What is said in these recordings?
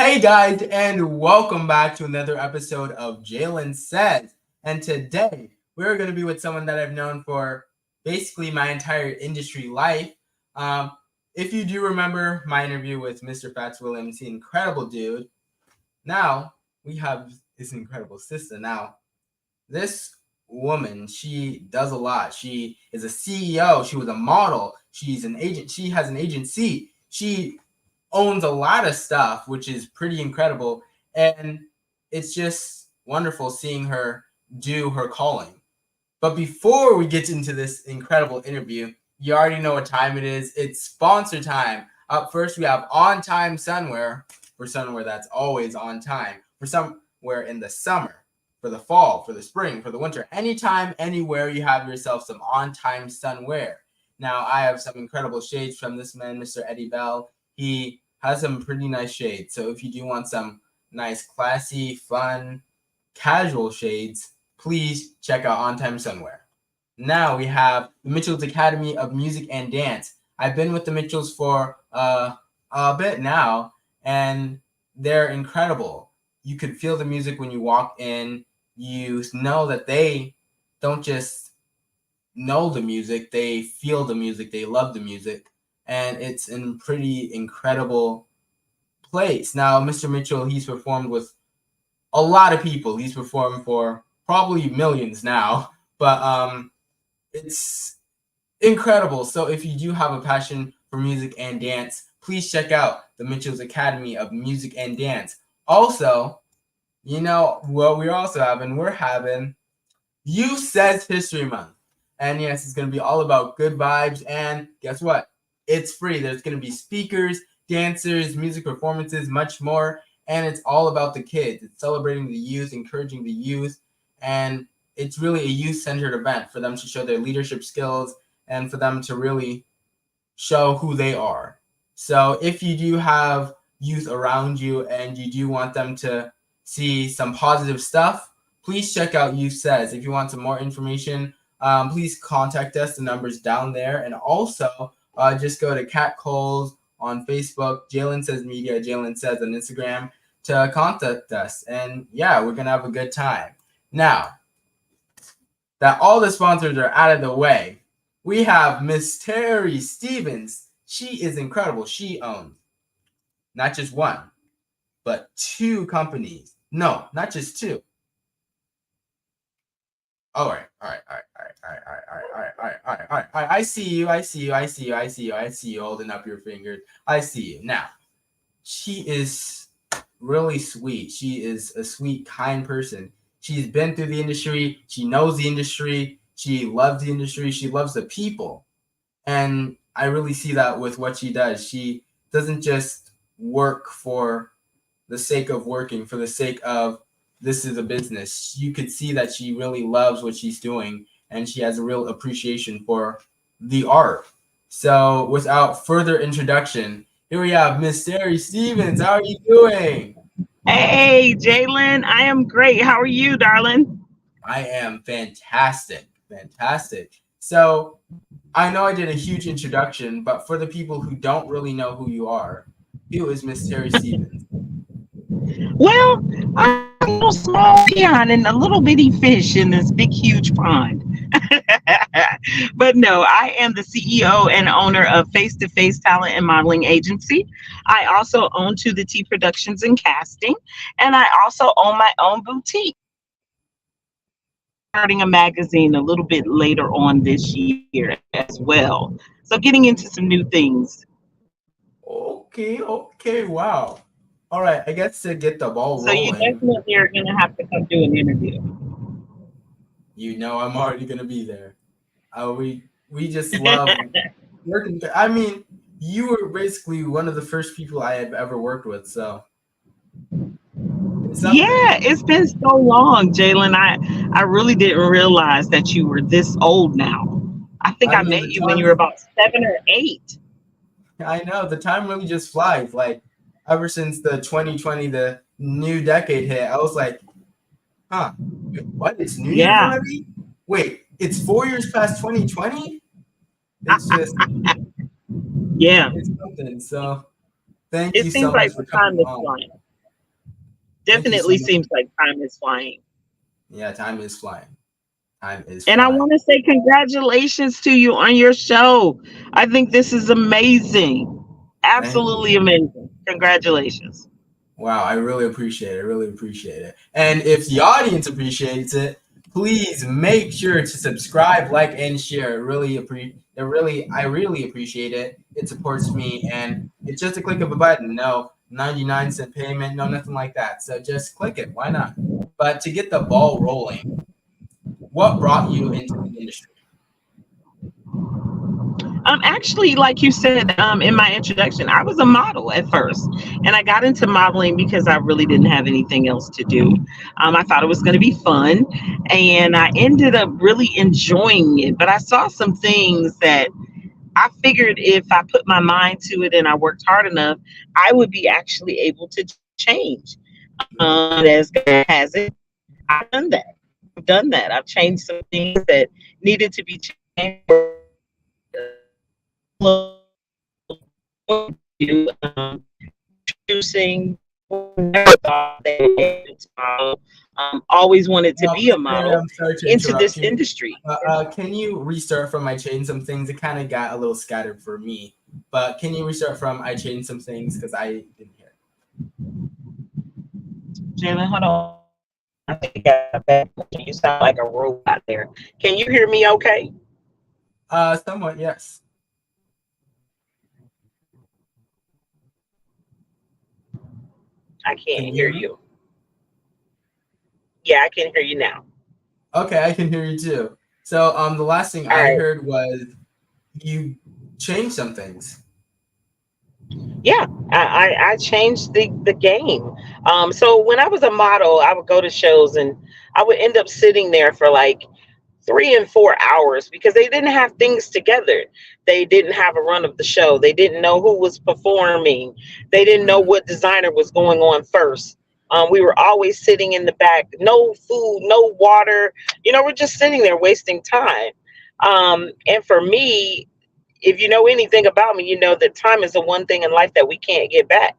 Hey guys, and welcome back to another episode of JALEN Says. And today we're going to be with someone that I've known for basically my entire industry life. Um, if you do remember my interview with Mr. Fats Williams, the incredible dude, now we have his incredible sister. Now, this woman, she does a lot. She is a CEO. She was a model. She's an agent. She has an agency. She owns a lot of stuff, which is pretty incredible. And it's just wonderful seeing her do her calling. But before we get into this incredible interview, you already know what time it is. It's sponsor time. Up first, we have On Time Sunwear, for sunwear that's always on time, for somewhere in the summer, for the fall, for the spring, for the winter. Anytime, anywhere, you have yourself some On Time Sunwear. Now, I have some incredible shades from this man, Mr. Eddie Bell. He has some pretty nice shades. So if you do want some nice, classy, fun, casual shades, please check out On Time Sunwear. Now we have the Mitchell's Academy of Music and Dance. I've been with the Mitchells for a bit now, and they're incredible. You could feel the music when you walk in. You know that they don't just know the music, they feel the music, they love the music, and it's in a pretty incredible place. Now, Mr. Mitchell, he's performed with a lot of people. He's performed for probably millions now, but it's incredible. So if you do have a passion for music and dance, please check out the Mitchell's Academy of Music and Dance. Also, you know what we're also having? We're having You Says History Month. And yes, it's going to be all about good vibes. And guess what? It's free. There's going to be speakers, dancers, music performances, much more. And it's all about the kids. It's celebrating the youth, encouraging the youth. And it's really a youth-centered event for them to show their leadership skills and for them to really show who they are. So if you do have youth around you and you do want them to see some positive stuff, please check out Youth Says. If you want some more information, please contact us. The number's down there. And also, just go to Cat Coles on Facebook, JALEN Says Media, JALEN Says on Instagram to contact us. And yeah, we're going to have a good time. Now, that all the sponsors are out of the way, we have Miss Terri Stevens. She is incredible. She owns not just one, but two companies. No, not just two. All right. I see you holding up your fingers. I see you. Now, she is really sweet. She is a sweet, kind person. She's been through the industry. She knows the industry. She loves the industry. She loves the people. And I really see that with what she does. She doesn't just work for the sake of working, for the sake of this is a business. You could see that she really loves what she's doing, and she has a real appreciation for the art. So without further introduction, here we have Miss Terri Stevens. How are you doing? Hey, Jalen, I am great. How are you, darling? I am fantastic. Fantastic. So I know I did a huge introduction, but for the people who don't really know who you are, who is Miss Terri Stevens? Well, I'm a little small peon and a little bitty fish in this big, huge pond. But no, I am the CEO and owner of Face to Face Talent and Modeling Agency. I also own To the T Productions and Casting, and I also own my own boutique. Starting a magazine a little bit later on this year as well. So getting into some new things. Okay, wow. All right, I guess to get the ball So you rolling, definitely are going to have to come do an interview. you know I'm already gonna be there. We just love working. I mean, you were basically one of the first people I have ever worked with, so it's something. Yeah, it's been so long, Jalen. I really didn't realize that you were this old now. I think I I mean, met you when you were about 7 or 8. I know the time really just flies. Like ever since the 2020, the new decade hit, I was like, huh, wait, what? It's New Year's Yeah, already? Wait, it's 4 years past 2020? It's just, yeah. it's something. So thank It you so seems much like for the coming time is on. flying. Thank you so Definitely much. seems like time is flying. Yeah, time is flying. Time is And I flying. want to say congratulations to you on your show. I think this is amazing. Thank Absolutely you. amazing. Congratulations. Wow, I really appreciate it. I really appreciate it. And if the audience appreciates it, please make sure to subscribe, like, and share. I really appreciate it. It supports me, and it's just a click of a button. No 99-cent payment, no nothing like that. So just click it. Why not? But to get the ball rolling, what brought you into the industry? Actually, like you said in my introduction, I was a model at first, and I got into modeling because I really didn't have anything else to do. I thought it was going to be fun, and I ended up really enjoying it. But I saw some things that I figured if I put my mind to it and I worked hard enough, I would be actually able to change. As God has it, I've done that. I've done that. I've changed some things that needed to be changed. Introducing, never thought that I would model. Always wanted to be a Terry, model I'm sorry to into interrupt this you. industry. Can you restart from I changed some things? It kind of got a little scattered for me. But can you restart from I changed some things because I didn't hear. Jalen, hold on. I think I got a bad connection. You sound like a robot there. Can you hear me okay? Somewhat, yes. I Can can't you hear hear me? you. Yeah, I can hear you now. Okay, I can hear you too. So, the last thing All I right. heard was you changed some things. Yeah, I changed the game. So when I was a model, I would go to shows and I would end up sitting there for like 3 and 4 hours because they didn't have things together. They didn't have a run of the show. They didn't know who was performing. They didn't know Mm, what designer was going on first. We were always sitting in the back, no food, no water. We're just sitting there wasting time. And for me, if you know anything about me, you know that time is the one thing in life that we can't get back.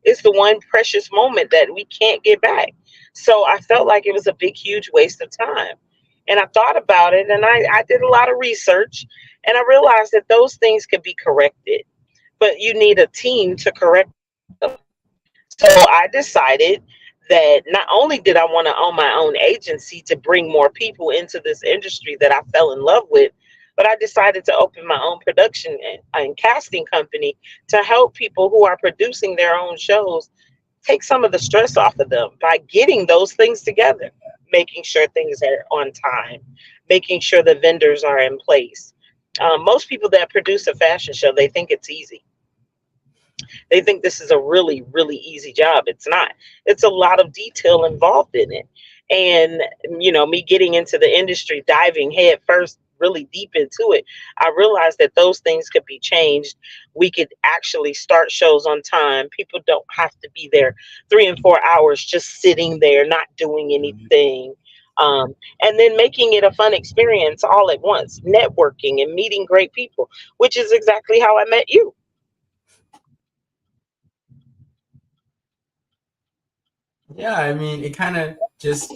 It's the one precious moment that we can't get back. So I felt like it was a big, huge waste of time. And I thought about it and I did a lot of research and I realized that those things could be corrected, but you need a team to correct them. So I decided that not only did I want to own my own agency to bring more people into this industry that I fell in love with, but I decided to open my own production and casting company to help people who are producing their own shows take some of the stress off of them by getting those things together, making sure things are on time, making sure the vendors are in place. Most people that produce a fashion show, they think it's easy. They think this is a really, really easy job. It's not. It's a lot of detail involved in it. And, me getting into the industry, diving head first, really deep into it, I realized that those things could be changed. We could actually start shows on time. People don't have to be there 3 and 4 hours just sitting there, not doing mm. anything. And then making it a fun experience all at once, networking and meeting great people, which is exactly how I met you. Yeah, I mean, it kind of just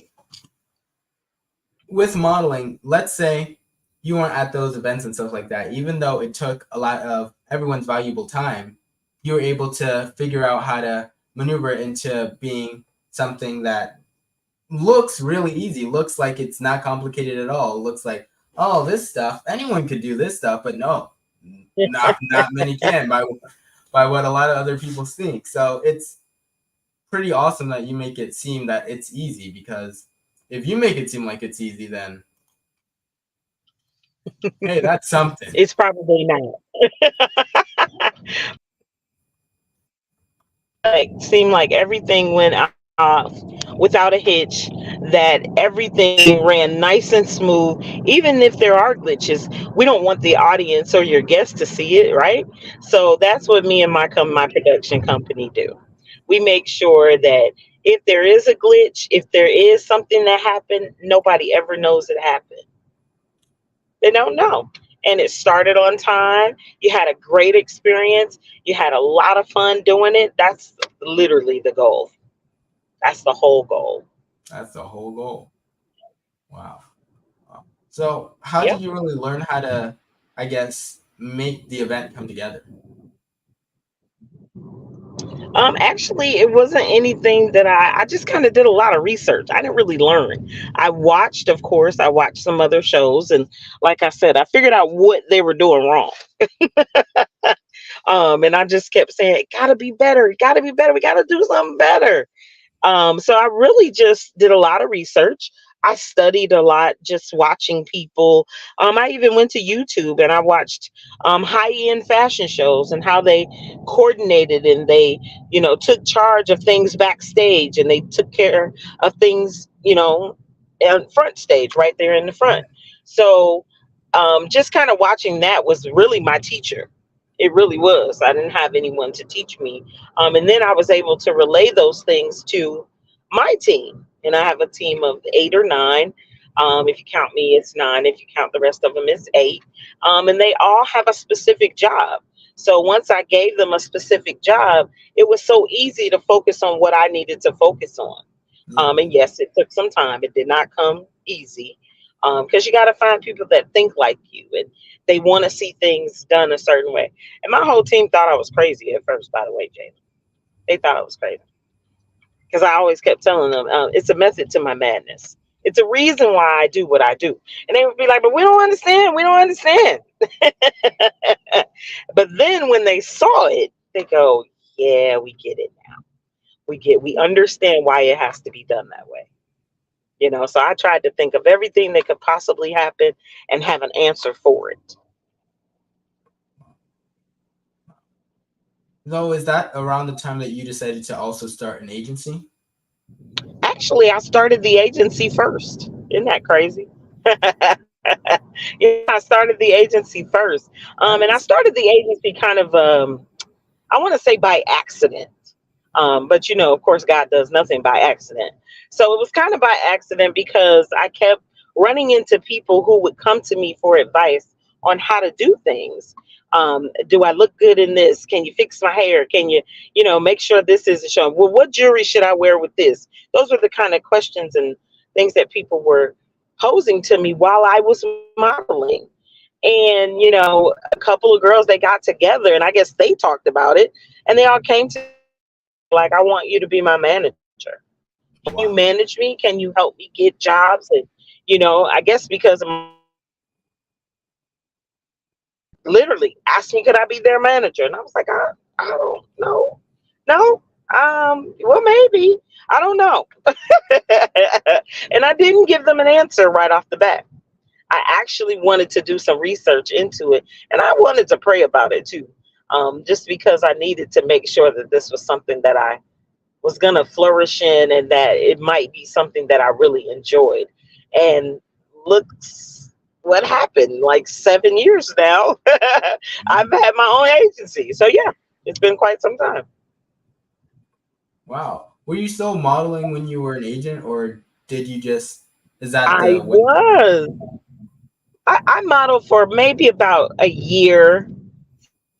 with modeling. Let's say you weren't at those events and stuff like that. Even though it took a lot of everyone's valuable time, you were able to figure out how to maneuver it into being something that looks really easy. Looks like it's not complicated at all. Looks like, oh, this stuff anyone could do this stuff, but no, not many can by what a lot of other people think. So it's pretty awesome that you make it seem that it's easy, because if you make it seem like it's easy, then hey, that's something. It's probably not. Like seemed like everything went off without a hitch, that everything ran nice and smooth. Even if there are glitches, we don't want the audience or your guests to see it, right? So that's what me and my production company do. We make sure that if there is a glitch, if there is something that happened, nobody ever knows it happened. They don't know. And it started on time. You had a great experience. You had a lot of fun doing it. That's literally the goal. That's the whole goal. That's the whole goal. Wow. Wow. So, how Yeah. did you really learn how to, I guess, make the event come together? Actually, it wasn't anything that I just kind of did a lot of research. I didn't really learn. I watched, of course, I watched some other shows, and like I said, I figured out what they were doing wrong. And I just kept saying, it gotta be better, it gotta be better, we gotta do something better. So I really just did a lot of research. I studied a lot just watching people. I even went to YouTube and I watched high end fashion shows and how they coordinated and they, took charge of things backstage and they took care of things, on front stage right there in the front. So just kind of watching that was really my teacher. It really was. I didn't have anyone to teach me, and then I was able to relay those things to my team. And I have a team of 8 or 9. If you count me, it's 9. If you count the rest of them, it's 8. And they all have a specific job. So once I gave them a specific job, it was so easy to focus on what I needed to focus on. Yeah. And yes, it took some time. It did not come easy, because you got to find people that think like you and they want to see things done a certain way. And my whole team thought I was crazy at first, by the way, Jay. They thought I was crazy because I always kept telling them it's a method to my madness. It's a reason why I do what I do. And they would be like, but we don't understand. We don't understand. But then when they saw it, they go, yeah, we get it now. We understand why it has to be done that way. So I tried to think of everything that could possibly happen and have an answer for it. So, is that around the time that you decided to also start an agency? Actually, I started the agency first. Isn't that crazy? Yeah, I started the agency first. And I Nice. started the agency kind of, I want to say by accident. But of course, God does nothing by accident. So it was kind of by accident because I kept running into people who would come to me for advice on how to do things. Do I look good in this? Can you fix my hair? Can you, make sure this isn't showing? Well, what jewelry should I wear with this? Those were the kind of questions and things that people were posing to me while I was modeling. And, a couple of girls, they got together and I guess they talked about it and they all came to me and they were like, I want you to be my manager. Can you Wow. manage me? Can you help me get jobs? And, I guess because of my personality, they literally asked me, could I be their manager? And I was like, I don't know. No. Well, maybe. I don't know. And I didn't give them an answer right off the bat. I actually wanted to do some research into it and I wanted to pray about it too. Just because I needed to make sure that this was something that I was going to flourish in and that it might be something that I really enjoyed. And look what happened, like 7 years now. I've had my own agency. So, yeah, it's been quite some time. Wow. Were you still modeling when you were an agent, or did you just? Is that I the when? was. I modeled for maybe about a year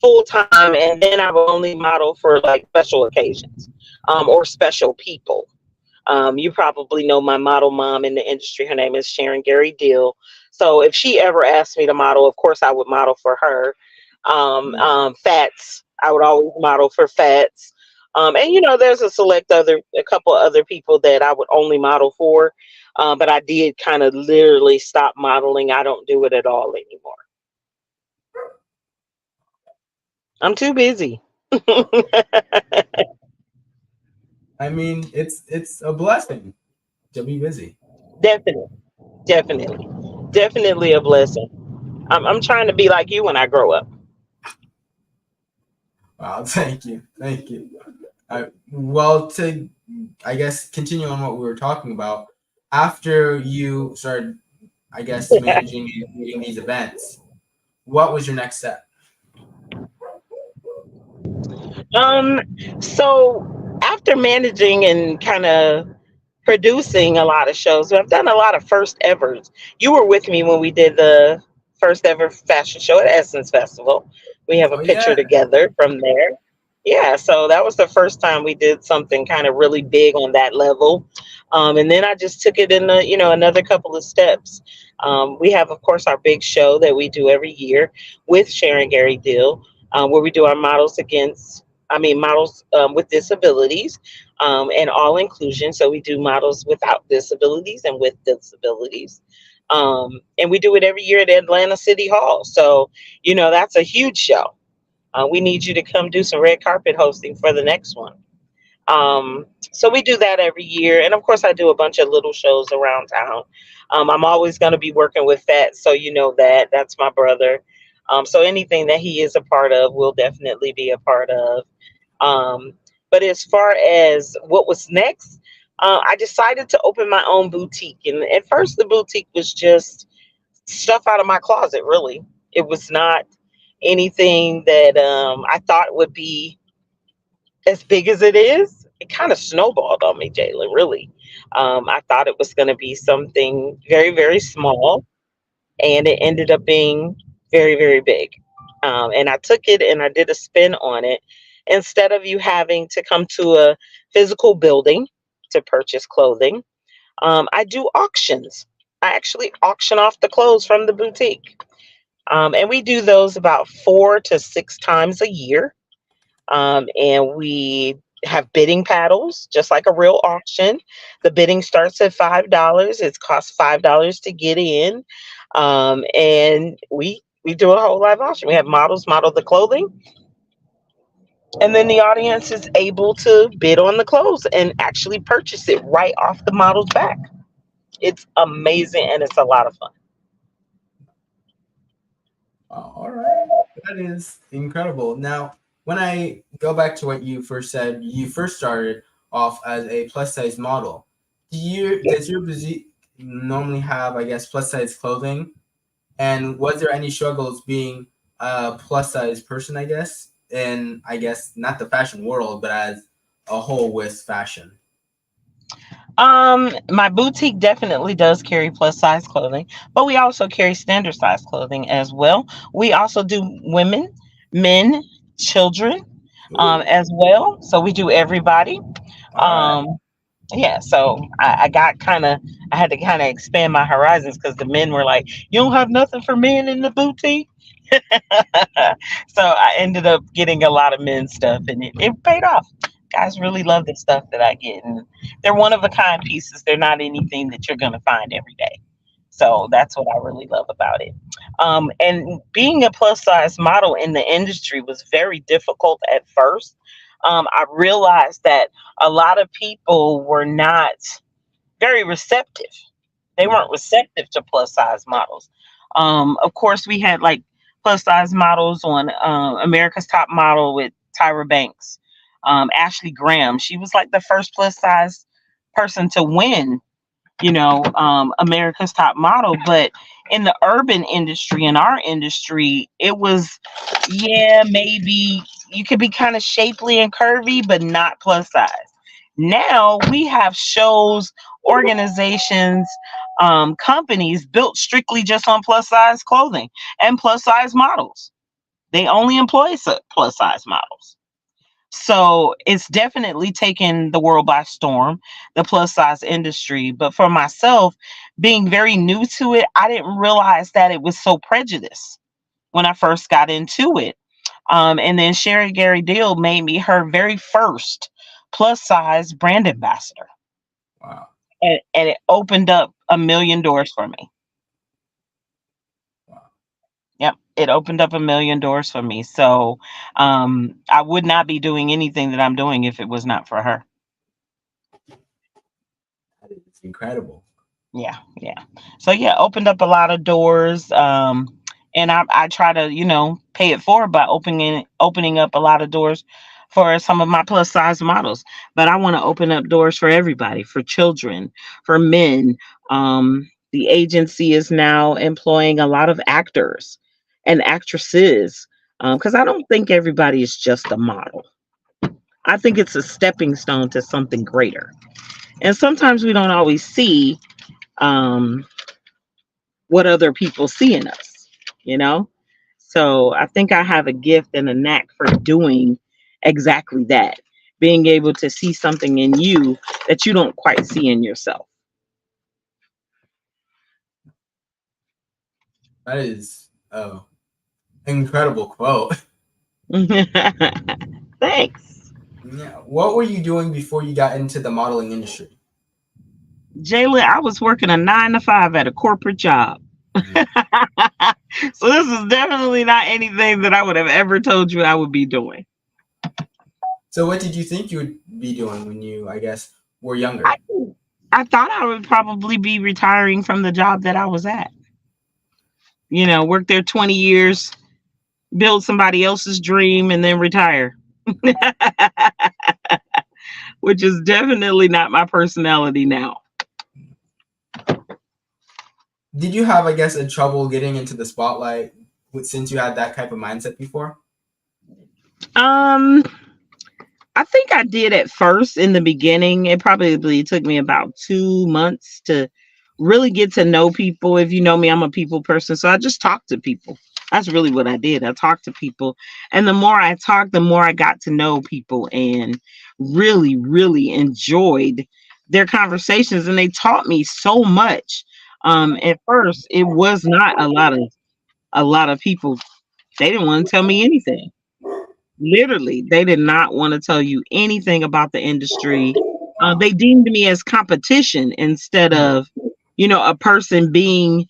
full time, and then I would only model for like special occasions, or special people. You probably know my model mom in the industry. Her name is Sharon Gary Deal. So if she ever asked me to model, of course I would model for her. Yeah. Fats, I would always model for Fats. And there's a couple of other people that I would only model for. But I did kind of literally stop modeling. I don't do it at all anymore. I'm too busy. I mean, it's a blessing to be busy. Definitely, definitely, definitely a blessing. I'm trying to be like you when I grow up. Wow. Thank you. Thank you. Well, to I guess continue on what we were talking about. After you started, I guess, managing and leading these events, what was your next step? Um, so after managing and kind of producing a lot of shows, I've done a lot of first evers. You were with me when we did the first ever fashion show at Essence Festival. We have a Oh picture yeah. together from there. Yeah, so that was the first time we did something kind of really big on that level. And then I just took it in another couple of steps. We have, of course, our big show that we do every year with Sharon Gary Dill, where we do our models with disabilities, and all inclusion. So we do models without disabilities and with disabilities. And we do it every year at Atlanta City Hall. So, that's a huge show. We need you to come do some red carpet hosting for the next one. So we do that every year, and of course, I do a bunch of little shows around town. I'm always going to be working with Fat, so you know that's my brother. So anything that he is a part of, will definitely be a part of. Um, but as far as what was next, I decided to open my own boutique, and at first, the boutique was just stuff out of my closet. Really, it was not anything that I thought would be as big as it is. It kind of snowballed on me, Jalen. Really, I thought it was going to be something very, very small, and it ended up being very, very big. And I took it and I did a spin on it. Instead of you having to come to a physical building to purchase clothing, I do auctions. I actually auction off the clothes from the boutique. And we do those about 4 to 6 times a year. And we have bidding paddles, just like a real auction. The bidding starts at $5. It costs $5 to get in, and we do a whole live auction. We have models model the clothing, and then the audience is able to bid on the clothes and actually purchase it right off the model's back. It's amazing and it's a lot of fun. All right, that is incredible. Now, when I go back to what you first said, you first started off as a plus size model. Does your boutique normally have, I guess, plus size clothing? And was there any struggles being a plus size person, I guess, in, I guess, not the fashion world, but as a whole with fashion? My boutique definitely does carry plus size clothing, but we also carry standard size clothing as well. We also do women, men, children, Ooh, as well. So we do everybody. all right. Um, yeah, so I had to kind of expand my horizons because the men were like, "You don't have nothing for men in the boutique." So I ended up getting a lot of men's stuff, and it paid off. Guys really love the stuff that I get, and they're one of a kind pieces. They're not anything that you're going to find every day. So that's what I really love about it. And being a plus size model in the industry was very difficult at first. I realized that a lot of people were not very receptive. They Yeah. weren't receptive to plus size models. Of course, we had like plus size models on America's Top Model with Tyra Banks, Ashley Graham. She was like the first plus size person to win, America's Top Model. But in the urban industry, in our industry, it was, yeah, maybe you could be kind of shapely and curvy, but not plus size. Now we have shows, organizations, companies built strictly just on plus size clothing and plus size models. They only employ plus size models. So it's definitely taken the world by storm, the plus size industry. But for myself, being very new to it, I didn't realize that it was so prejudiced when I first got into it. And then Sherry Gary Deal made me her very first plus size brand ambassador. Wow. And it opened up a million doors for me. Wow. Yep, it opened up a million doors for me. So I would not be doing anything that I'm doing if it was not for her. That is incredible. Yeah, yeah. So yeah, opened up a lot of doors. And I try to, pay it forward by opening up a lot of doors for some of my plus size models. But I want to open up doors for everybody, for children, for men. The agency is now employing a lot of actors and actresses, because I don't think everybody is just a model. I think it's a stepping stone to something greater. And sometimes we don't always see um, what other people see in us, you know? So I think I have a gift and a knack for doing exactly that. Being able to see something in you that you don't quite see in yourself. That is incredible quote. Thanks. Yeah. What were you doing before you got into the modeling industry? Jalen, I was working a 9 to 5 at a corporate job. Mm. So this is definitely not anything that I would have ever told you I would be doing. So what did you think you would be doing when you, I guess, were I younger? I thought I would probably be retiring from the job that I was at. Work there 20 years, build somebody else's dream, and then retire. Which is definitely not my personality now. Did you have, I guess, a trouble getting into the spotlight since you had that type of mindset before? Um, I think I did at first in the beginning. It probably took me about 2 months to really get to know people. If you know me, I'm a people person. So I just talked to people. That's really what I did. I talked to people. And the more I talked, the more I got to know people and really, really enjoyed their conversations. And they taught me so much. At first, it was not a lot of people. They didn't want to tell me anything. Literally, they did not want to tell you anything about the industry. Wow. They deemed me as competition instead Mm. of, a person being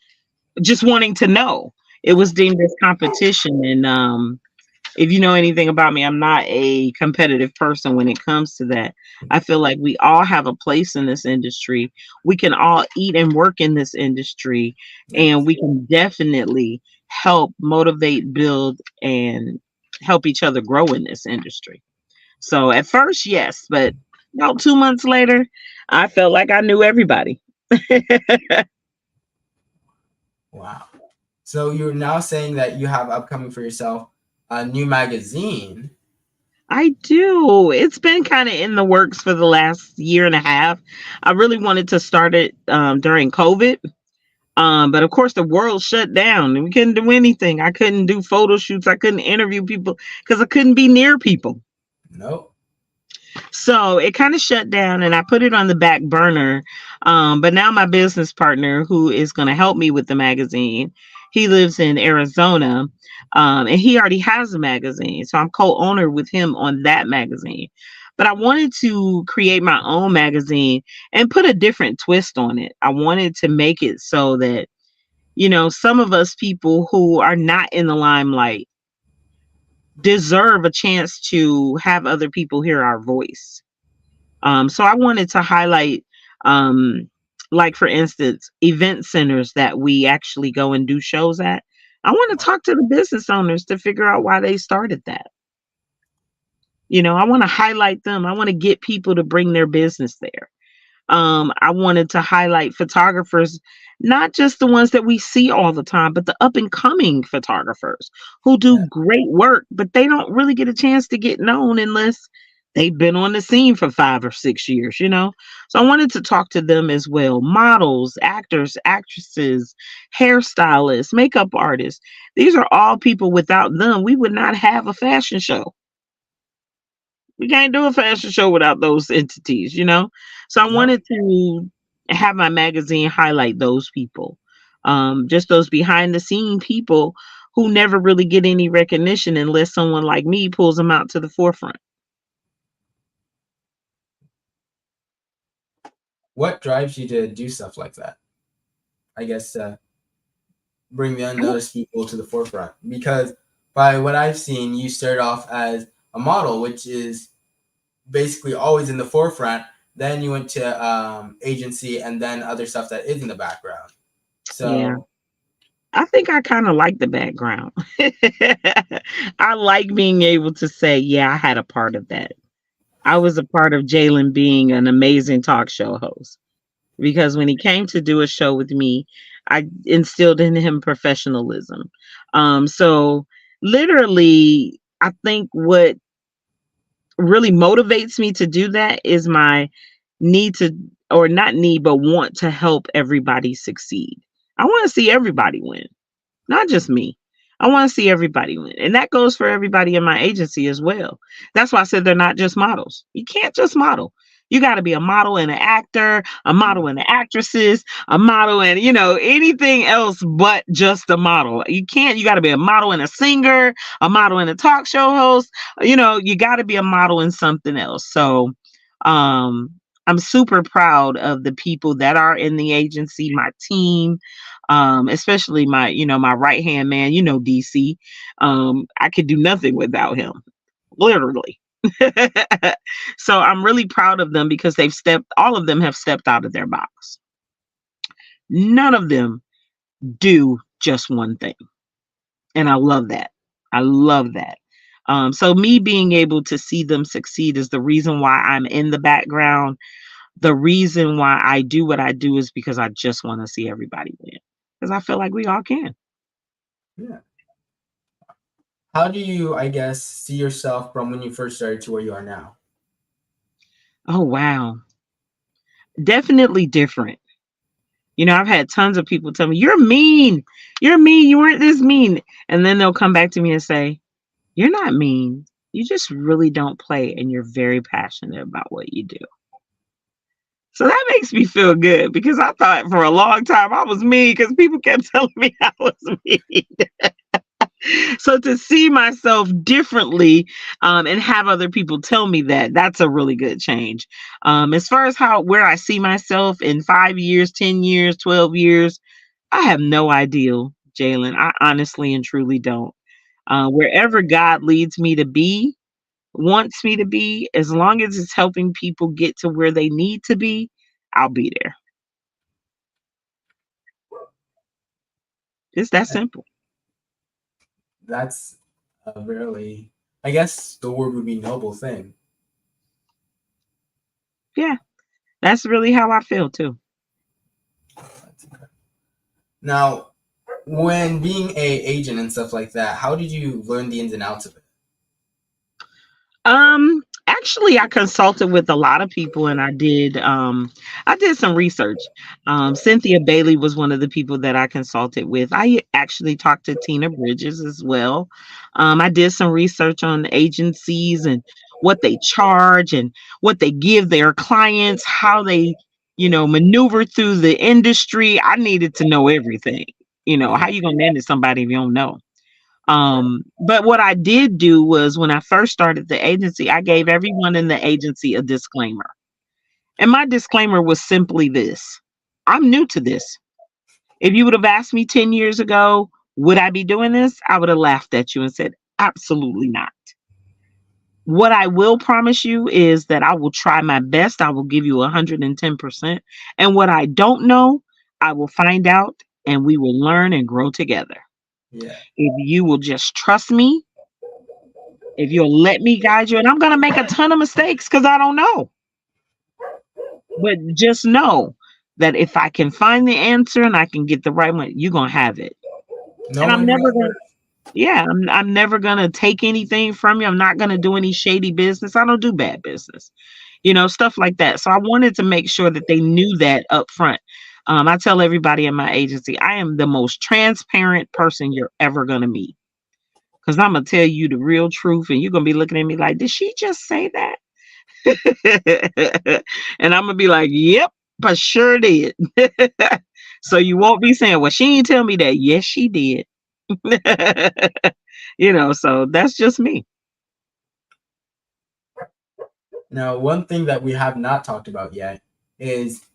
just wanting to know. It was deemed as competition. And if you know anything about me, I'm not a competitive person when it comes to that. I feel like we all have a place in this industry. We can all eat and work in this industry, and Yes. we can definitely help motivate, build, and help each other grow in this industry. So at first, yes, but about 2 months later, I felt like I knew everybody. Wow. So you're now saying that you have upcoming for yourself a new magazine. I do. It's been kind of in the works for the last year and a half. I really wanted to start it during COVID. But of course, the world shut down and we couldn't do anything. I couldn't do photo shoots. I couldn't interview people because I couldn't be near people. Nope. So it kind of shut down and I put it on the back burner. But now my business partner, who is going to help me with the magazine, he lives in Arizona, and he already has a magazine. So I'm co owner with him on that magazine. But I wanted to create my own magazine and put a different twist on it. I wanted to make it so that, some of us people who are not in the limelight deserve a chance to have other people hear our voice. So I wanted to highlight, um, like for instance, event centers that we actually go and do shows at. I want to talk to the business owners to figure out why they started that. I want to highlight them. I want to get people to bring their business there. I wanted to highlight photographers, not just the ones that we see all the time, but the up and coming photographers who do Yeah. great work, but they don't really get a chance to get known unless they've been on the scene for 5 or 6 years. So I wanted to talk to them as well. Models, actors, actresses, hairstylists, makeup artists. These are all people without them. We would not have a fashion show. We can't do a fashion show without those entities. So I Nope. wanted to have my magazine highlight those people, just those behind the scene people who never really get any recognition unless someone like me pulls them out to the forefront. What drives you to do stuff like that? I guess bring the unnoticed people to the forefront. Because by what I've seen, you started off as a model, which is basically always in the forefront. Then you went to agency and then other stuff that is in the background. Yeah, So, I think I kind of like the background. I like being able to say, yeah, I had a part of that. I was a part of Jalen being an amazing talk show host because when he came to do a show with me, I instilled in him professionalism. So literally, I think what really motivates me to do that is my need to, or not need, but want to help everybody succeed. I want to see everybody win, not just me. I want to see everybody win. And that goes for everybody in my agency as well. That's why I said they're not just models. You can't just model. You got to be a model and an actor, a model and an actresses, a model and, anything else but just a model. You got to be a model and a singer, a model and a talk show host. You got to be a model and something else. So, I'm super proud of the people that are in the agency, my team, especially my right hand man, DC. I could do nothing without him, literally. So I'm really proud of them because all of them have stepped out of their box. None of them do just one thing. And I love that. I love that. So me being able to see them succeed is the reason why I'm in the background. The reason why I do what I do is because I just want to see everybody win. Because I feel like we all can. Yeah. How do you, I guess, see yourself from when you first started to where you are now? Oh, wow. Definitely different. I've had tons of people tell me, you're mean. You're mean. You weren't this mean. And then they'll come back to me and say, you're not mean. You just really don't play and you're very passionate about what you do. So that makes me feel good because I thought for a long time I was mean because people kept telling me I was mean. So to see myself differently and have other people tell me that's a really good change. As far as where I see myself in 5 years, 10 years, 12 years, I have no idea, Jalen. I honestly and truly don't. Wherever God leads me to be, wants me to be, as long as it's helping people get to where they need to be, I'll be there. It's that simple. That's a really, I guess the word would be noble thing. Yeah, that's really how I feel too. Now, when being a agent and stuff like that, how did you learn the ins and outs of it? Actually I consulted with a lot of people and I did some research. Cynthia Bailey was one of the people that I consulted with. I actually talked to Tina Bridges as well. I did some research on agencies and what they charge and what they give their clients, how they, maneuver through the industry. I needed to know everything. How Yeah. you gonna manage somebody if you don't know? But what I did do was when I first started the agency, I gave everyone in the agency a disclaimer. And my disclaimer was simply this: I'm new to this. If you would have asked me 10 years ago, would I be doing this? I would have laughed at you and said, absolutely not. What I will promise you is that I will try my best. I will give you 110%. And what I don't know, I will find out and we will learn and grow together. Yeah. If you will just trust me, if you'll let me guide you, and I'm going to make a ton of mistakes because I don't know. But just know that if I can find the answer and I can get the right one, you're going to have it. No And I'm one never knows going to, first. yeah, I'm never going to take anything from you. I'm not going to do any shady business. I don't do bad business, stuff like that. So I wanted to make sure that they knew that up front. I tell everybody in my agency, I am the most transparent person you're ever going to meet. Because I'm going to tell you the real truth and you're going to be looking at me like, did she just say that? And I'm going to be like, yep, but sure did. So you won't be saying, well, she didn't tell me that. Yes, she did. So that's just me. Now, one thing that we have not talked about yet is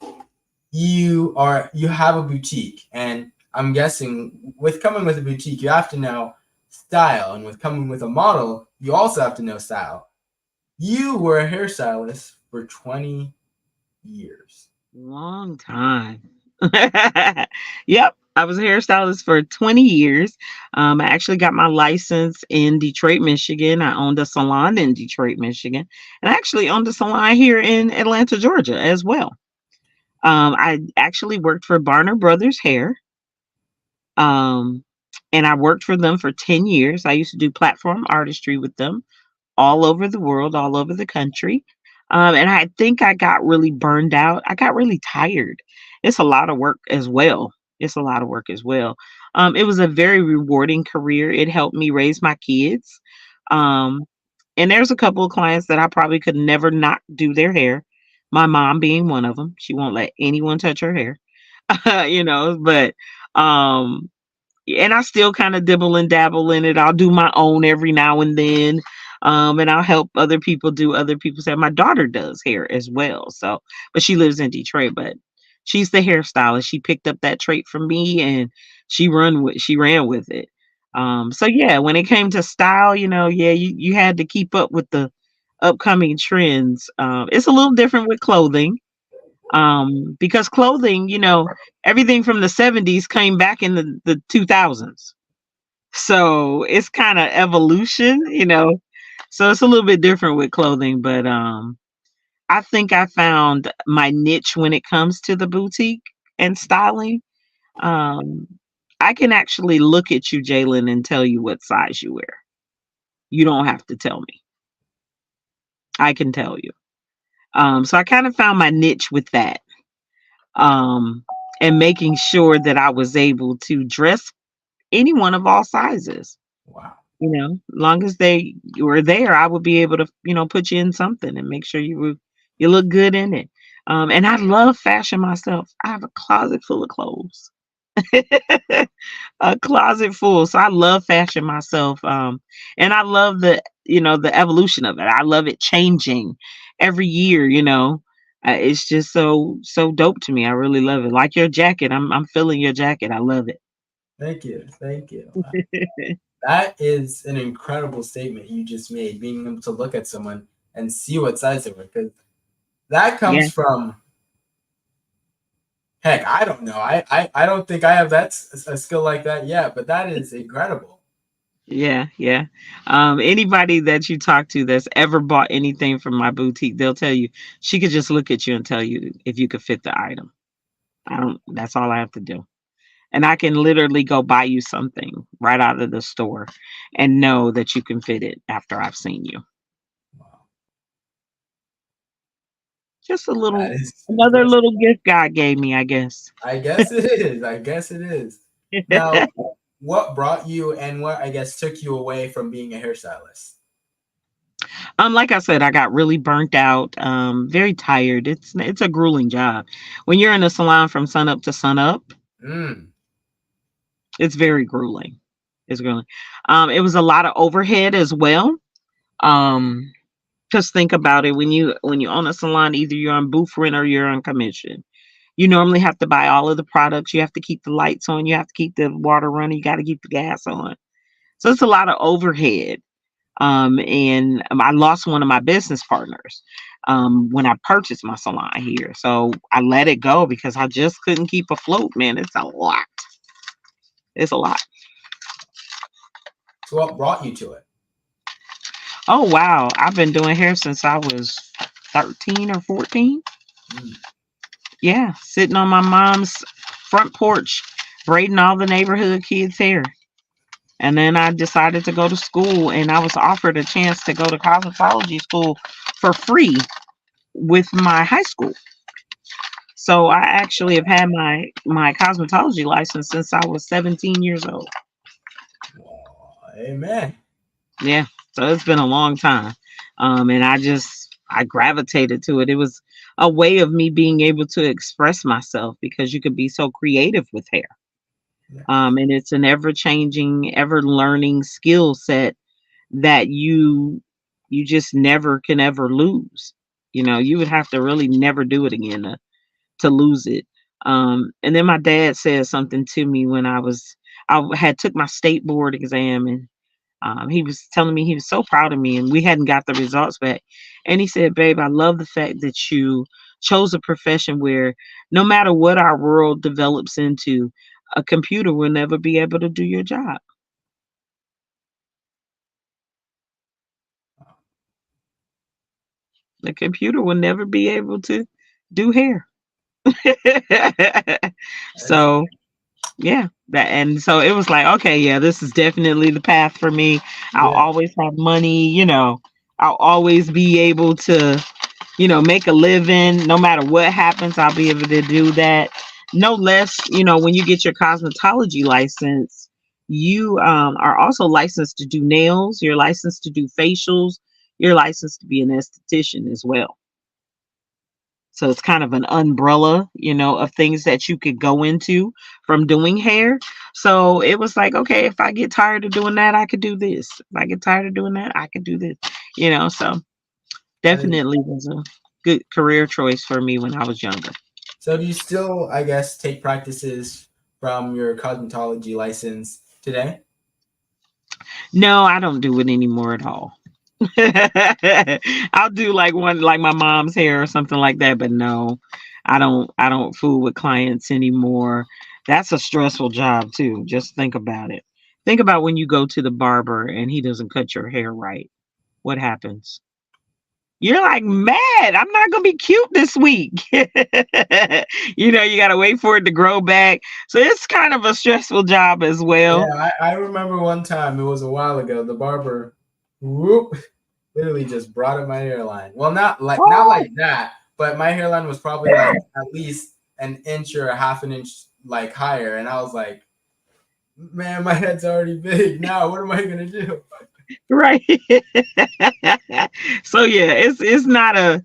you have a boutique, and I'm guessing with coming with a boutique, you have to know style, and with coming with a model, you also have to know style. You were a hairstylist for 20 years. Long time. Yep. I was a hairstylist for 20 years. I actually got my license in Detroit, Michigan. I owned a salon in Detroit, Michigan, and I actually owned a salon here in Atlanta, Georgia as well. I actually worked for Barner Brothers Hair. Um, and I worked for them for 10 years. I used to do platform artistry with them all over the world, all over the country. And I think I got really burned out. I got really tired. It's a lot of work as well. It's a lot of work as well. It was a very rewarding career. It helped me raise my kids. Um, and there's a couple of clients that I probably could never not do their hair. My mom being one of them. She won't let anyone touch her hair. But um and I still kind of dibble and dabble in it. I'll do my own every now and then. And I'll help other people do other people's hair. My daughter does hair as well. So, but she lives in Detroit, but she's the hairstylist. She picked up that trait from me and she ran with it. So yeah, when it came to style, yeah, you had to keep up with the upcoming trends. It's a little different with clothing. Because clothing, everything from the 70s came back in the 2000s. So it's kind of evolution. So it's a little bit different with clothing, but I think I found my niche when it comes to the boutique and styling. Um, I can actually look at you, Jalen, and tell you what size you wear. You don't have to tell me. I can tell you. So I kind of found my niche with that. Um, and making sure that I was able to dress anyone of all sizes. Wow. Long as they were there, I would be able to, put you in something and make sure you look good in it. And I love fashion myself. I have a closet full of clothes, a closet full. So I love fashion myself. And I love the evolution of it. I love it changing every year. It's just so dope to me. I really love it. Like your jacket, I'm feeling your jacket. I love it. Thank you. Thank you. That is an incredible statement you just made, being able to look at someone and see what size they were. Because that Yeah. comes from, heck, I don't know. I don't think I have a skill like that yet, but that is incredible. Yeah, yeah. Anybody that you talk to that's ever bought anything from my boutique, they'll tell you she could just look at you and tell you if you could fit the item. I don't. That's all I have to do, and I can literally go buy you something right out of the store, and know that you can fit it after I've seen you. Wow. Just That is another impressive. little gift God gave me, I guess. I guess it is. I guess it is. Now, what brought you and what I guess took you away from being a hairstylist? Like I said, I got really burnt out, very tired. It's a grueling job. When you're in a salon from sun up to sun up, Mm. it's very grueling. It's grueling. It was a lot of overhead as well. Um, just think about it when you own a salon, either you're on booth rent or you're on commission. You normally have to buy all of the products. You have to keep the lights on. You have to keep the water running. You got to keep the gas on. So it's a lot of overhead. And I lost one of my business partners when I purchased my salon here. So I let it go because I just couldn't keep afloat, man. It's a lot. It's a lot. So, what brought you to it? Oh, wow. I've been doing hair since I was 13 or 14. Mm. Yeah, sitting on my mom's front porch, braiding all the neighborhood kids' hair. And then I decided to go to school, and I was offered a chance to go to cosmetology school for free with my high school. So I actually have had my cosmetology license since I was 17 years old. Oh, amen. Yeah, so it's been a long time. And I gravitated to it. It was a way of me being able to express myself because you could be so creative with hair. Yeah. And it's an ever changing, ever learning skill set that you just never can ever lose. You would have to really never do it again to lose it. And then my dad said something to me when I had took my state board exam, and he was telling me he was so proud of me, and we hadn't got the results back. And he said, "Babe, I love the fact that you chose a profession where no matter what our world develops into, a computer will never be able to do your job. The computer will never be able to do hair." That's So yeah, and so it was like, okay, yeah, this is definitely the path for me. I'll yeah. always have money. I'll always be able to make a living. No matter what happens, I'll be able to do that. no less, when you get your cosmetology license, you are also licensed to do nails, you're licensed to do facials, you're licensed to be an esthetician as well. So it's kind of an umbrella, of things that you could go into from doing hair. So it was like, okay, if I get tired of doing that, I could do this. If I get tired of doing that, I could do this. So That is, definitely was a good career choice for me when I was younger. so do you still, I guess, take practices from your cosmetology license today? No, I don't do it anymore at all. I'll do like one like my mom's hair or something like that, but no, I don't fool with clients anymore. That's a stressful job too. Just think about it. Think about when you go to the barber and he doesn't cut your hair right. What happens? You're like, mad. I'm not gonna be cute this week. You gotta wait for it to grow back. So it's kind of a stressful job as well. Yeah, I remember one time, it was a while ago, the barber, whoop, literally just brought up my hairline. Well, not Oh, like that, but my hairline was probably like at least an inch or a half an inch like higher, and I was like, man, my head's already big. Now what am I gonna do? right. So yeah, it's not a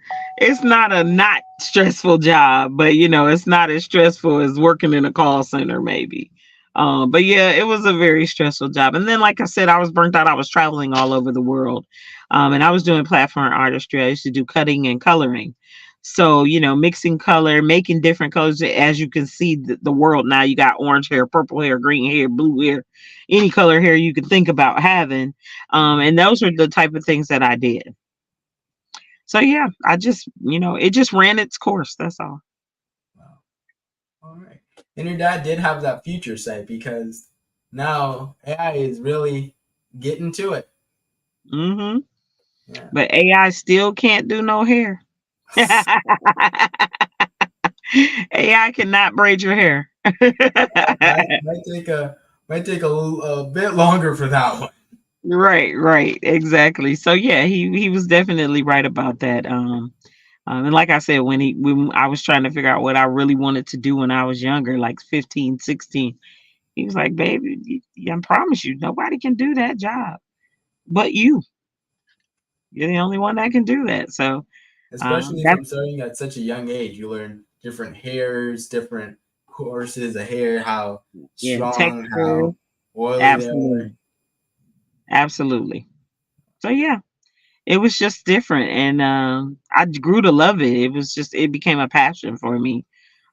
not stressful job, but it's not as stressful as working in a call center maybe. But yeah, it was a very stressful job. And then like I said, I was burnt out. I was traveling all over the world. And I was doing platform artistry. I used to do cutting and coloring. So, mixing color, making different colors. As you can see, the world now, you got orange hair, purple hair, green hair, blue hair, any color hair you can think about having. And those are the type of things that I did. So yeah, I just, it just ran its course. That's all. Wow. All right. And your dad did have that future sight because now AI is really getting to it. hmm Yeah. But AI still can't do no hair. AI cannot braid your hair. Might take a bit longer for that one. Right, right, exactly. So yeah, he was definitely right about that. And like I said, when I was trying to figure out what I really wanted to do when I was younger, like 15, 16, he was like, "Baby, I promise you, nobody can do that job but you. You're the only one that can do that." So Especially that's from starting at such a young age, you learn different hairs, different courses of hair, how yeah, strong, texture, how oily they are. absolutely, absolutely. So yeah, it was just different, and I grew to love it. It became a passion for me.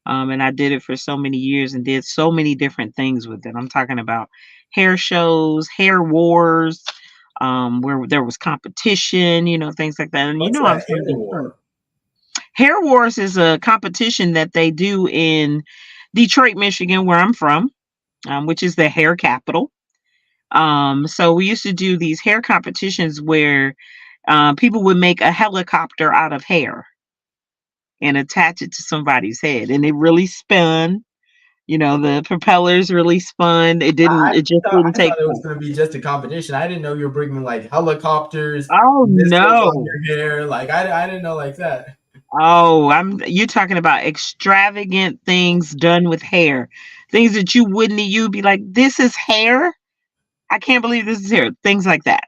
And I did it for so many years and did so many different things with it. I'm talking about hair shows, hair wars, where there was competition, things like that. And What's I'm a from hair Detroit. war? Hair wars is a competition that they do in Detroit, Michigan, where I'm from, which is the hair capital. So we used to do these hair competitions where people would make a helicopter out of hair and attach it to somebody's head, and it really spun. The propellers really spun. It just didn't I take thought it was place. going to be just a competition. I didn't know you were bringing like helicopters, Oh missiles on no. your hair. Like I didn't know like that. Oh, you're talking about extravagant things done with hair. Things that you'd be like, this is hair? I can't believe this is hair. Things like that.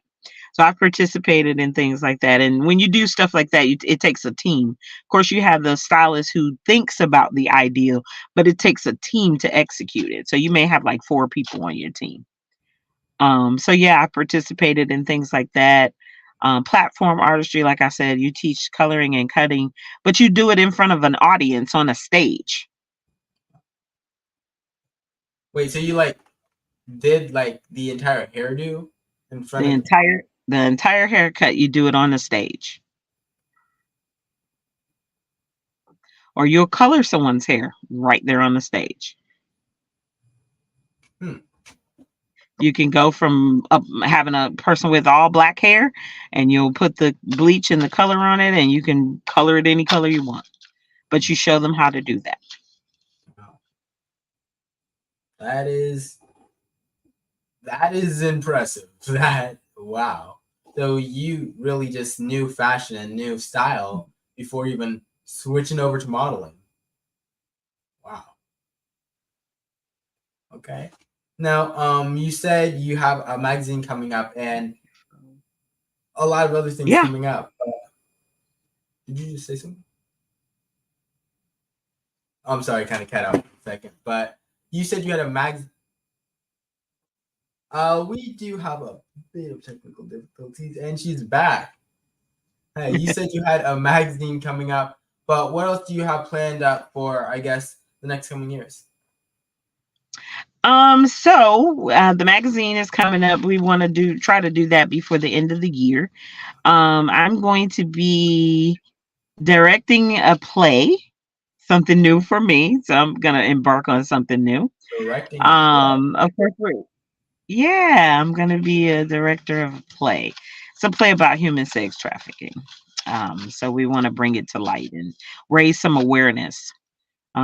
So I've participated in things like that. And when you do stuff like that, it takes a team. Of course, you have the stylist who thinks about the ideal, but it takes a team to execute it. So you may have like 4 people on your team. So yeah, I participated in things like that. Platform artistry, like I said, you teach coloring and cutting, but you do it in front of an audience on a stage. Wait, so you like did like the entire hairdo in front The of? entire the entire haircut, you do it on the stage, or you'll color someone's hair right there on the stage. Hmm. You can go from having a person with all black hair, and you'll put the bleach and the color on it, and you can color it any color you want. But you show them how to do that. Wow. That is that is impressive. That wow. So you really just knew fashion and knew style before even switching over to modeling. Wow. Okay. Now, you said you have a magazine coming up and a lot of other things Yeah. coming up. Did you just say something? Oh, I'm sorry, kind of cut out for a second. But you said you had a mag. We do have a bit of technical difficulties, and she's back. Hey, you said you had a magazine coming up, but what else do you have planned up for, I guess, the next coming years? The magazine is coming up. We want to try to do that before the end of the year. I'm going to be directing a play, something new for me. So I'm gonna embark on something new. Directing a play. Of course, yeah, I'm gonna be a director of a play. It's a play about human sex trafficking. So we want to bring it to light and raise some awareness.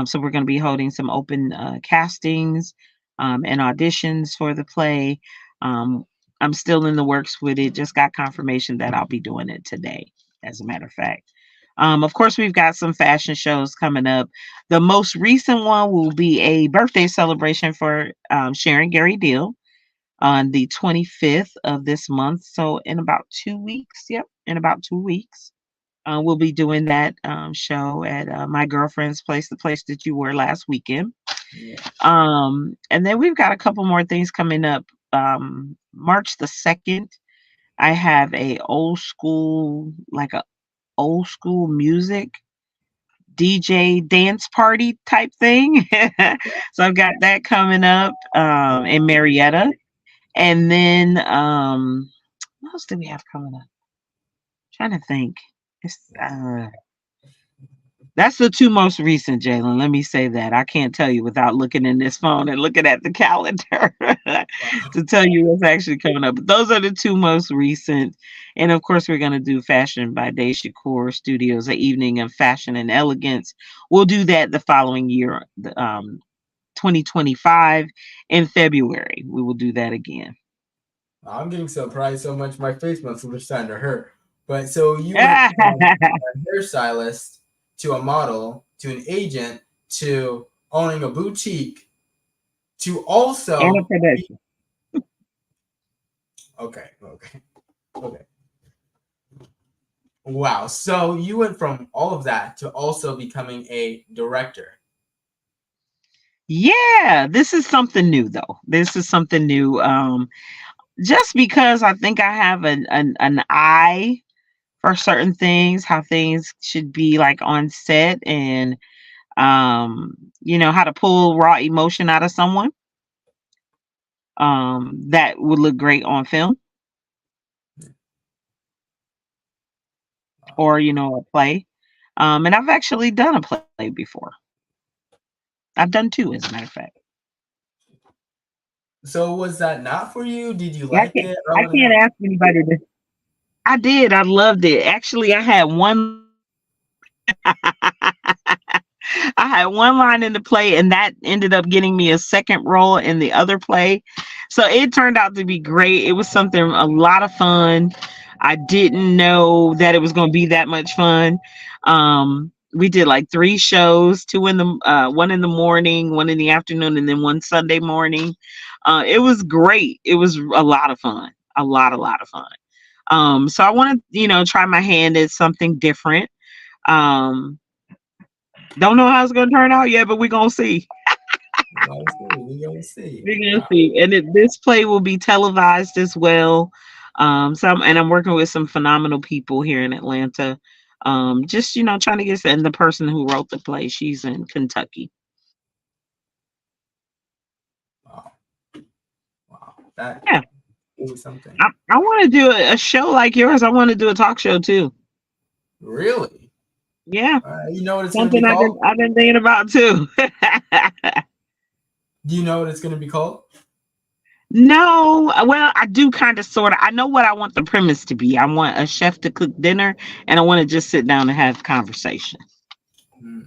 So we're going to be holding some open castings and auditions for the play. Um, I'm still in the works with it. Just got confirmation that I'll be doing it today, as a matter of fact. Of course, we've got some fashion shows coming up. The most recent one will be a birthday celebration for Sharon Gary Deal on the 25th of this month. So, in about 2 weeks, yep, in about 2 weeks. We'll be doing that show at my girlfriend's place, the place that you were last weekend. Yeah. And then we've got a couple more things coming up. March the 2nd, I have a old school music DJ dance party type thing. So I've got that coming up in Marietta. And then what else do we have coming up? Trying to think. It's That's the two most recent, Jalen. Let me say that. I can't tell you without looking in this phone and looking at the calendar Wow. to tell you what's actually coming up. But those are the two most recent. And of course, we're going to do Fashion by Day Shakur Studios, an evening of fashion and elegance. We'll do that the following year, 2025 in February. We will do that again. I'm getting surprised so much my face must have starting to hurt. But so you went from a hairstylist to a model to an agent to owning a boutique to And a also production. okay. Okay. Wow. So you went from all of that to also becoming a director. Yeah, this is something new though. This is something new. Just because I think I have an eye for certain things, how things should be like on set, and how to pull raw emotion out of someone. That would look great on film Wow. or a play. And I've actually done a play before. I've done two, as a matter of fact. So was that not for you? Did you Yeah, like it? I I want to can't know. ask anybody to. I did. I loved it. Actually, I had one. I had one line in the play, and that ended up getting me a second role in the other play. So it turned out to be great. It was something a lot of fun. I didn't know that it was going to be that much fun. We did like three shows, one in the morning, one in the afternoon, and then one Sunday morning. It was great. It was a lot of fun. A lot of fun. So I want to, try my hand at something different. Um, don't know how it's gonna turn out yet, but we're gonna see. We gotta see. We gotta see. We're gonna Wow. see. And this play will be televised as well. And I'm working with some phenomenal people here in Atlanta. Just trying to and the person who wrote the play, she's in Kentucky. Wow. Wow. That Yeah, is something. I want to do a show like yours. I want to do a talk show too. Really? Yeah, You know what it's gonna be something called? I've been thinking about too. Do you know what it's gonna be called? No, well, I do kind of sort of. I know what I want the premise to be. I want a chef to cook dinner, and I want to just sit down and have conversation. Hmm.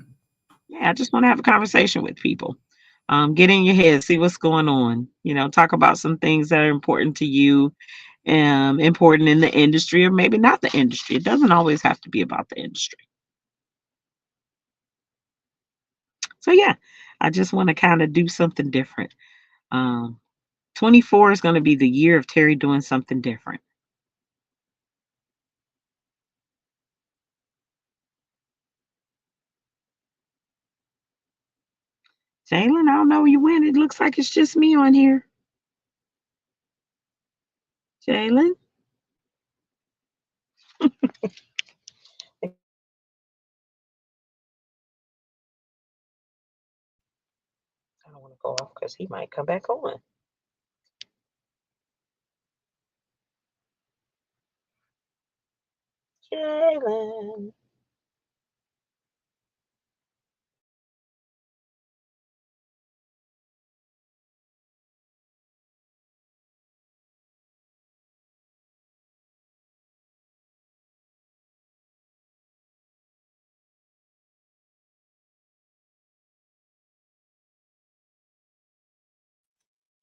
Yeah, I just want to have a conversation with people. Get in your head, see what's going on. Talk about some things that are important to you, important in the industry, or maybe not the industry. It doesn't always have to be about the industry. So yeah, I just want to kind of do something different. Um, 24 is going to be the year of Terry doing something different. Jalen, I don't know where you went. It looks like it's just me on here. Jalen, I don't want to go off because he might come back on. Jalen.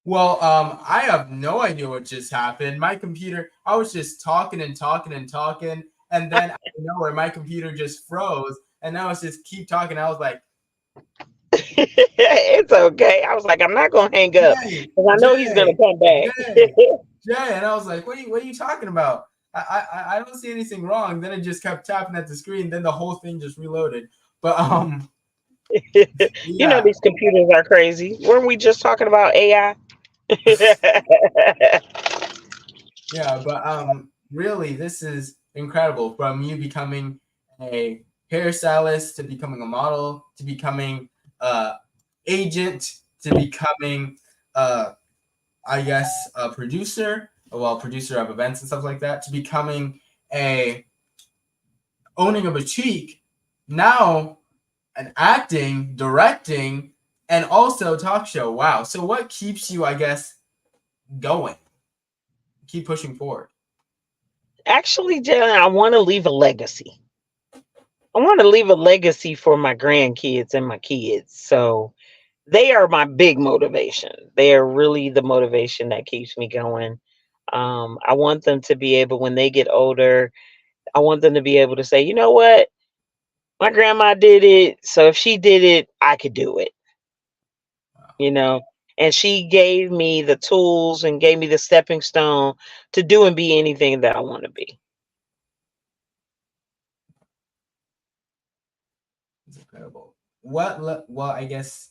Well, I have no idea what just happened. My computer, I was just talking and talking and talking, and then out of nowhere, my computer just froze, and I was just keep talking. I was like, It's okay. I was like, I'm not gonna hang up Jay, because I know he's gonna Jay, come back. Jay, Jay, and I was like, what are you talking about? I don't see anything wrong. Then it just kept tapping at the screen. Then the whole thing just reloaded. But You know yeah, these computers are crazy. Weren't we just talking about AI? yeah, but really, this is incredible. From you becoming a hairstylist to becoming a model to becoming agent to becoming I guess a producer, well, producer of events and stuff like that, to becoming a owning a boutique, now an acting, directing, and also talk show. Wow. So what keeps you, I guess, going? Keep pushing forward. Actually, Jalen, I want to leave a legacy. I want to leave a legacy for my grandkids and my kids. So they are my big motivation. They are really the motivation that keeps me going. I want them to be able, when they get older, I want them to be able to say, you know what? My grandma did it. So if she did it, I could do it, you know? And she gave me the tools and gave me the stepping stone to do and be anything that I want to be. It's incredible. Well, I guess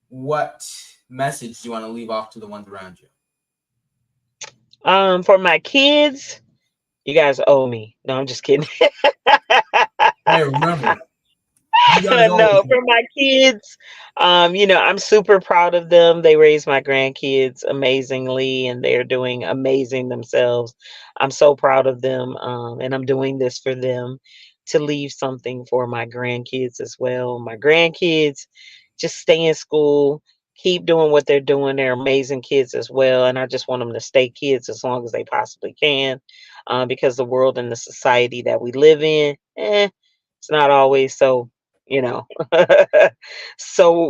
what message do you want to leave off to the ones around you? For my kids, you guys owe me. No, I'm just kidding. Hey, remember, you guys always No, for my kids, I'm super proud of them. They raised my grandkids amazingly and they're doing amazing themselves. I'm so proud of them. And I'm doing this for them to leave something for my grandkids as well. My grandkids just stay in school, keep doing what they're doing. They're amazing kids as well. And I just want them to stay kids as long as they possibly can, because the world and the society that we live in, it's not always so, you know,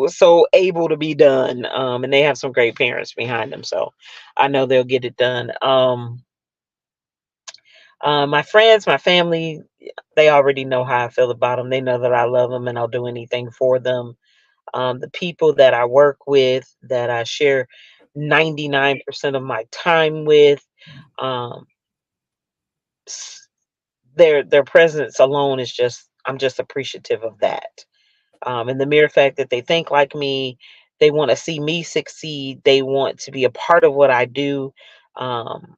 so able to be done. And they have some great parents behind them, so I know they'll get it done. My friends, my family, they already know how I feel about them. They know that I love them and I'll do anything for them. The people that I work with, that I share 99% of my time with, um, s- their presence alone is just, I'm just appreciative of that. And the mere fact that they think like me, they want to see me succeed, they want to be a part of what I do. Um,